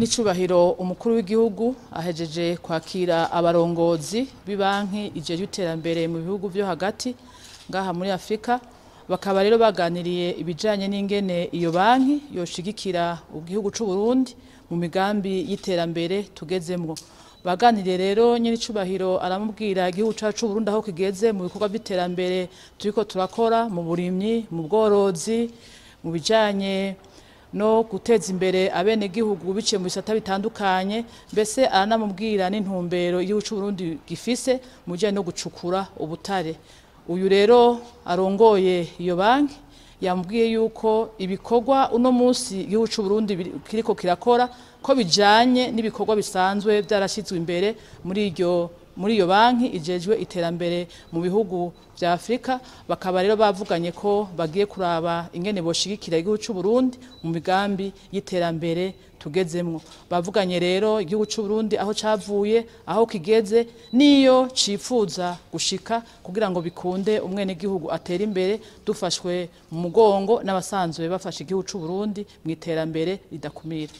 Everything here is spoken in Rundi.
Nyiricubahiro umukuru w'igihugu ahejeje kwakira abarongozi b'ibanki ijejwe iterambere mu bihugu byo hagati ngaha muri Afrika, bakaba rero baganiriye ibijanye n'ingene iyo banki yoshigikira igihugu c'u Burundi mu migambi y'iterambere tugezemwo. Baganiriye rero nyiricubahiro aramubwira igihugu cacu c'u Burundi aho kigeze mu bikorwa by'iterambere turiko turakora mu burimyi, mu bworozi, mu bijanye no guteza imbere abene gihugu biciye mu bisata bitandukanye, mbese aranamubwira n'intumbero igihugu c'u Burundi gifise mu bijanye no gucukura ubutare. Uyu rero arongoye iyo banki yamubwiye yuko ibikorwa uno munsi igihugu c'u Burundi kiriko kirakora ko bijanye n'ibikorwa bisanzwe byarashizwe imbere muri iyo banki ijejwe iterambere mu bihugu vya Afrika. Bakaba rero bavuganye ko bagiye kuraba ingene boshigikira igihugu c'u Burundi mu migambi y'iterambere tugezemwo. Bavuganye rero igihugu c'u Burundi aho cavuye, aho kigeze, niyo cifuza gushika kugira ngo bikunde umwene gihugu atera imbere dufashwe mu mugongo n'abasanzwe bafasha igihugu c'u Burundi mu iterambere ridakumira.